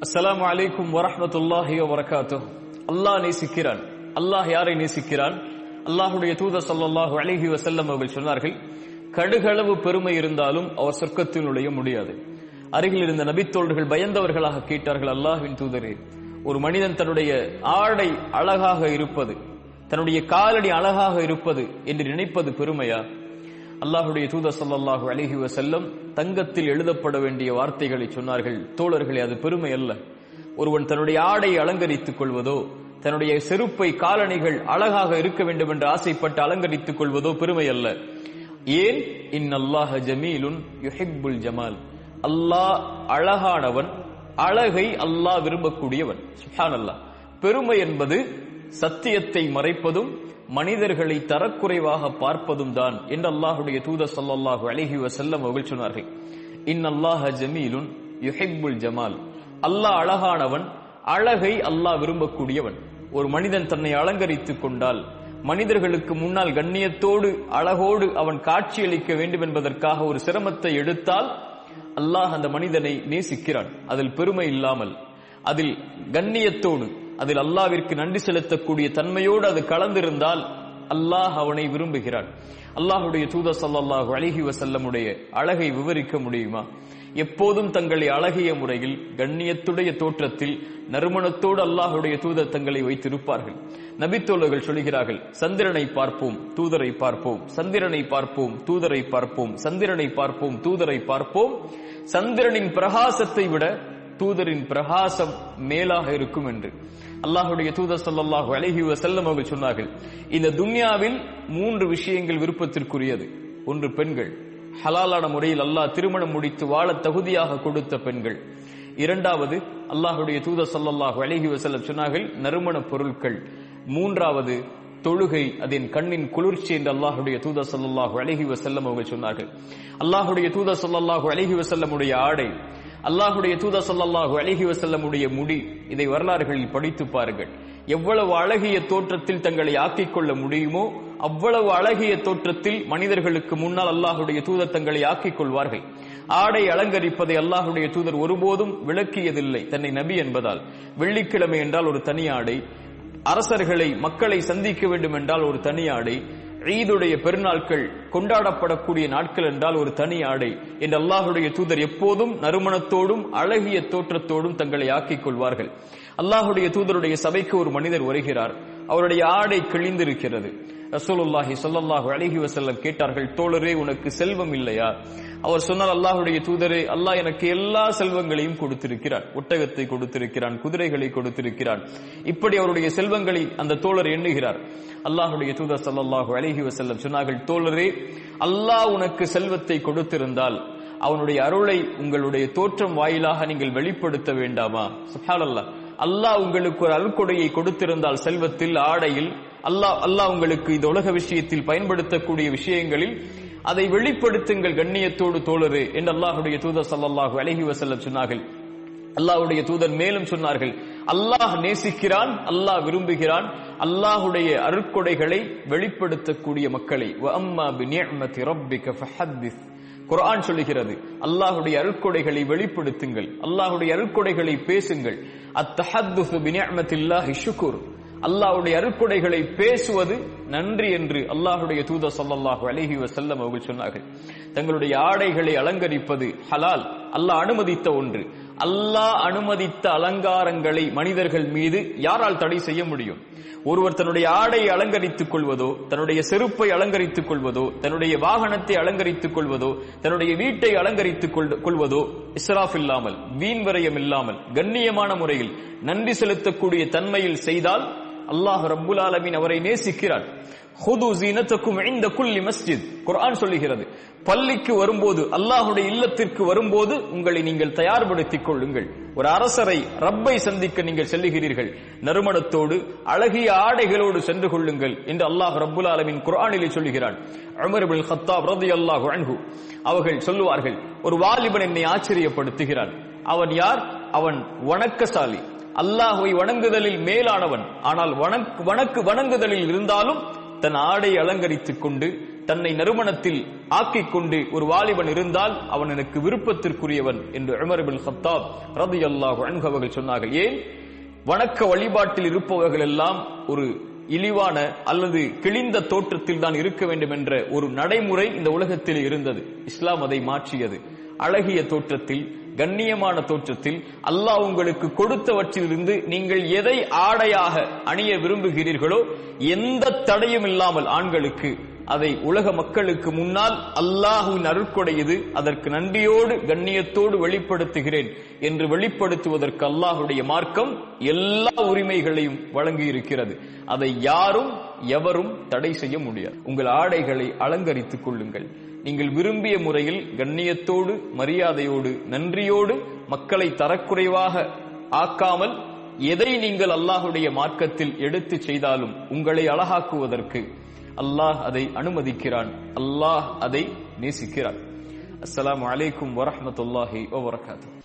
அஸ்ஸலாமு அலைக்கும் வரஹ்மத்துல்லாஹி வபரகாத்துஹு. அல்லாஹ் நேசிக்கிறான். அல்லாஹ் யாரை நேசிக்கிறான்? அல்லாஹ்வுடைய தூதர் ஸல்லல்லாஹு அலைஹி வஸல்லம் அவர்கள் சொன்னார்கள், கடுகளவு பெருமை இருந்தாலும் அவர் சொர்க்கத்தில் நுழைய முடியாது. அருகில் இருந்த நபித்தோழர்கள் பயந்தவர்களாக கேட்டார்கள், அல்லாஹ்வின் தூதரே, ஒரு மனிதன் தன்னுடைய ஆடை அழகாக இருப்பது, தன்னுடைய காலடி அழகாக இருப்பது என்று நினைப்பது பெருமையா? அல்லாஹ்வுடைய தூதர் ஸல்லல்லாஹு அலைஹி வஸல்லம் தங்கத்தில் எழுதப்பட வேண்டிய வார்த்தைகளை சொன்னார்கள், தோழர்களே, அது பெருமை அல்ல. ஒருவன் தன்னுடைய ஆடை அலங்கரித்துக் கொள்வதோ, தன்னுடைய செருப்பை காலணிகள் அழகாக இருக்க வேண்டும் என்று ஆசைப்பட்டு அலங்கரித்துக் கொள்வதோ பெருமை அல்ல. ஏன்? இன்னல்லாஹ ஜமீலுன் யுஹிப்புல் ஜமால். அல்லாஹ் அழகானவன், அழகை அல்லாஹ் விரும்பக்கூடியவன். சுப்ஹானல்லாஹ். பெருமை என்பது சத்தியத்தை மறைப்பதும் மனிதர்களை தரக்குறைவாக பார்ப்பதும் தான் என்று அல்லாஹ்வுடைய தூதர் ஸல்லல்லாஹு அலைஹி வஸல்லம் அவர்கள் சொன்னார்கள். இன்னல்லாஹ ஜமீலுன் யுஹிப்புல் ஜமால். அல்லாஹ் அழகானவன், அழகை அல்லாஹ் விரும்பக்கூடியவன். ஒரு மனிதன் தன்னை அலங்கரித்துக் கொண்டால், மனிதர்களுக்கு முன்னால் கண்ணியத்தோடு அழகோடு அவன் காட்சியளிக்க வேண்டும் என்பதற்காக ஒரு சிரமத்தை எடுத்தால் அல்லாஹ் அந்த மனிதனை நேசிக்கிறான். அதில் பெருமை இல்லாமல், அதில் கண்ணியத்தோடு, அதில் அல்லாஹ்விற்கு நன்றி செலுத்தக்கூடிய தன்மையோடு அது கலந்திருந்தால் அல்லாஹ் அவனை விரும்புகிறான். அல்லாஹ்வுடைய தூதர் ஸல்லல்லாஹு அலைஹி வஸல்லமுடைய அழகை விவரிக்க முடியுமா? எப்போதும் தங்களை அழகிய முறையில் கண்ணியத்துடைய தோற்றத்தில் நறுமணத்தோடு அல்லாஹ்வுடைய தூதர் தங்களை வைத்திருப்பார்கள். நபித்தோழர்கள் சொல்கிறார்கள், சந்திரனை பார்ப்போம், தூதரை பார்ப்போம், சந்திரனை பார்ப்போம், தூதரை பார்ப்போம், சந்திரனை பார்ப்போம், தூதரை பார்ப்போம். சந்திரனின் பிரகாசத்தை விட தூதரின் பிரகாசம் மேலாக இருக்கும் என்று அல்லாஹ்வுடைய தூதர் ஸல்லல்லாஹு அலைஹி வஸல்லம் அவர்கள் சொன்னார்கள். இந்த துன்யாவில் 3 விஷயங்கள் விருப்பத்திற்குரியது. ஒன்று பெண்கள், ஹலாலான முறையில் அல்லாஹ் திருமணம் முடித்து வாழ தகுதியாக கொடுத்த பெண்கள். இரண்டாவது, அல்லாஹ்வுடைய தூதர் ஸல்லல்லாஹு அலைஹி வஸல்லம் சொன்னார்கள், நறுமண பொருட்கள். மூன்றாவது, தொழுகை, அதன் கண்ணின் குளிர்ச்சி என்று அல்லாஹ்வுடைய தூதர் ஸல்லல்லாஹு அலைஹி வஸல்லம் அவர்கள் சொன்னார்கள். அல்லாஹ்வுடைய தூதர் ஸல்லல்லாஹு அலைஹி வஸல்லமுடைய ஆடை, அல்லாஹ்வுடைய தூதர் ஸல்லல்லாஹு அலைஹி வஸல்லமுடைய முடி, இதை வரலாறுகளில் படித்து பாருங்கள். எவ்வளவு அழகிய தோற்றத்தில் தங்களை ஆக்கிக் கொள்ள முடியுமோ அவ்வளவு அழகிய தோற்றத்தில் மனிதர்களுக்கு முன்னால் அல்லாஹ்வுடைய தூதர் தங்களை ஆக்கிக் கொள்வார்கள். ஆடை அலங்கரிப்பதை அல்லாஹ்வுடைய தூதர் ஒருபோதும் விளக்கியதில்லை, தன்னை நபி என்பதால். வெள்ளிக்கிழமை என்றால் ஒரு தனி ஆடை, அரசர்களை, மக்களை சந்திக்க வேண்டும் என்றால் ஒரு தனி ஆடை, ஈதுடைய பெருநாட்கள் கொண்டாடப்படக்கூடிய நாட்கள் என்றால் ஒரு தனி ஆடை என்று அல்லாஹ்வுடைய தூதர் எப்போதும் நறுமணத்தோடும் அழகிய தோற்றத்தோடும் தங்களை ஆக்கிக் கொள்வார்கள். அல்லாஹ்வுடைய தூதருடைய சபைக்கு ஒரு மனிதர் வருகிறார். அவருடைய ஆடை கிழிந்திருக்கிறது. ரசூலுல்லாஹி ஸல்லல்லாஹு அலைஹி வஸல்லம் கேட்டார்கள், தோழரே, உனக்கு செல்வம் இல்லையா? அவர் சொன்னார், அல்லாஹ்வுடைய தூதரே, அல்லாஹ் எனக்கு எல்லா செல்வங்களையும் கொடுத்திருக்கிறான். ஒட்டகத்தை கொடுத்திருக்கிறான், குதிரைகளை கொடுத்திருக்கிறான். இப்படி அவருடைய செல்வங்களை அந்த தோழர் எண்ணுகிறார். அல்லாஹ்வுடைய தூதர் ஸல்லல்லாஹு அலைஹி வஸல்லம் சொன்னார்கள், தோழரே, அல்லாஹ் உனக்கு செல்வத்தை கொடுத்திருந்தால் அவனுடைய அருளை உங்களுடைய தோற்றம் வாயிலாக நீங்கள் வெளிப்படுத்த வேண்டாமா? சுப்ஹானல்லாஹ். அல்லாஹ் உங்களுக்கு ஒரு அருள்கொடையை கொடுத்திருந்தால் செல்வத்தில், ஆடையில், அல்லாஹ் உங்களுக்கு இந்த உலக விஷயத்தில் பயன்படுத்தக்கூடிய விஷயங்களில் அதை வெளிப்படுத்துங்கள் கண்ணியத்தோடு தோழரே என்று அல்லாஹ்வுடைய தூதர் ஸல்லல்லாஹு அலைஹி வஸல்லம் சொன்னார்கள். அல்லாஹ்வுடைய தூதர் மேலும் சொன்னார்கள், அல்லாஹ் நேசிக்கிறான், அல்லாஹ் விரும்புகிறான் அல்லாஹ்வுடைய அருட்கொடைகளை வெளிப்படுத்தக்கூடிய மக்களை. வ அம்மா பிநிஅமதி ரப்பிக ஃபஹத்திஸ். குர்ஆன் சொல்லுகிறது, அல்லாஹ்வுடைய அருட்கொடைகளை வெளிப்படுத்துங்கள், அல்லாஹ்வுடைய அருட்கொடைகளை பேசுங்கள். அத்தஹத்துஸு பிநிஅமத்தில்லாஹி ஷுக்ர். அல்லாஹ்வுடைய அருட்கொடைகளை பேசுவது நன்றி என்று அல்லாஹ்வுடைய தூதர் ஸல்லல்லாஹு அலைஹி வஸல்லம் அவர்கள் சொன்னார்கள். தங்களுடைய ஆடைகளை அலங்கரிப்பது ஹலால், அல்லாஹ் அனுமதித்த ஒன்று. அல்லாஹ் அனுமதித்த அலங்காரங்களை மனிதர்கள் மீது யாரால் தடை செய்ய முடியும்? ஒருவர் தன்னுடைய ஆடையை அலங்கரித்துக் கொள்வதோ, தன்னுடைய செருப்பை அலங்கரித்துக் கொள்வதோ, தன்னுடைய வாகனத்தை அலங்கரித்துக் கொள்வதோ, தன்னுடைய வீட்டை அலங்கரித்துக் கொள்வதோ இஸ்ராஃப் இல்லாமல், வீண் விரயம் இல்லாமல், கண்ணியமான முறையில் நன்றி செலுத்தக்கூடிய தன்மையில் செய்தால் அல்லாஹ் ரப்புல் ஆலமீன் அவரை நேசிக்கிறார். ஹுது ஸீனத்தக்கும் இன்த குல்லி மஸ்ஜித். குர்ஆன் சொல்லுகிறது, பள்ளிக்கு வரும்போது, அல்லாஹ்வுடைய இல்லத்திற்கு வரும்போது உங்களை நீங்கள் தயார்படுத்திக் கொள்ளுங்கள். ஒரு அரசரை, ரப்பை சந்திக்க நீங்கள் செல்லுகிறீர்கள், நறுமணத்தோடு அழகிய ஆடைகளோடு சென்று கொள்ளுங்கள் என்று அல்லாஹ் ரப்புல் ஆலமீன் குர்ஆனிலே சொல்லுகிறான். உமர் இப்னு கத்தாப் ரலியல்லாஹு அன்ஹு அவர்கள் சொல்லுவார்கள், ஒரு வாலிபன் என்னை ஆச்சரியப்படுத்துகிறான். அவன் யார்? அவன் வணக்கசாலி, அல்லாஹ்வை வணங்குதலில் மேலானவன். ஆனால் வணங்குதலில் இருந்தாலும் தன் ஆடை அலங்கரித்துக் கொண்டு, தன்னை நறுமணத்தில் ஆக்கிக் கொண்டு ஒரு வாலிபன் இருந்தால் அவன் எனக்கு விருப்பத்திற்குரியவன் என்று உமர் இப்னு கத்தாப் ரலியல்லாஹு அன்ஹு அவர்கள் சொன்னார்கள். ஏன்? வணக்க வழிபாட்டில் இருப்பவர்கள் எல்லாம் ஒரு இழிவான அல்லது கிழிந்த தோற்றத்தில் தான் இருக்க வேண்டும் என்ற ஒரு நடைமுறை இந்த உலகத்தில் இருந்தது. இஸ்லாம் அதை மாற்றியது. அழகிய தோற்றத்தில், கண்ணியமான தோற்றத்தில், அல்லாஹ் உங்களுக்கு கொடுத்தவற்றிலிருந்து நீங்கள் எதை ஆடையாக அணிய விரும்புகிறீர்களோ எந்த தடையும் இல்லாமல் ஆண்களுக்கு அதை உலக மக்களுக்கு முன்னால் அல்லாஹ்வின் அருட்கொடை இது, அதற்கு நன்றியோடு கண்ணியத்தோடு வெளிப்படுத்துகிறேன் என்று வெளிப்படுத்துவதற்கு அல்லாஹ்வுடைய மார்க்கம் எல்லா உரிமைகளையும் வழங்கி இருக்கிறது. அதை யாரும் எவரும் தடை செய்ய முடியாது. உங்கள் ஆடைகளை அலங்கரித்துக் கொள்ளுங்கள். நீங்கள் விரும்பிய முறையில் கண்ணியத்தோடு, மரியாதையோடு, நன்றியோடு, மக்களை தரக்குறைவாக ஆக்காமல் எதை நீங்கள் அல்லாஹ்வுடைய மார்க்கத்தில் எடுத்து செய்தாலும் உங்களை அழகாக்குவதற்கு அல்லாஹ் அதை அனுமதிக்கிறான். அல்லாஹ் அதை நேசிக்கிறான். அஸ்ஸலாமு அலைக்கும் வரஹ்மத்துல்லாஹி வபரகாத்துஹு.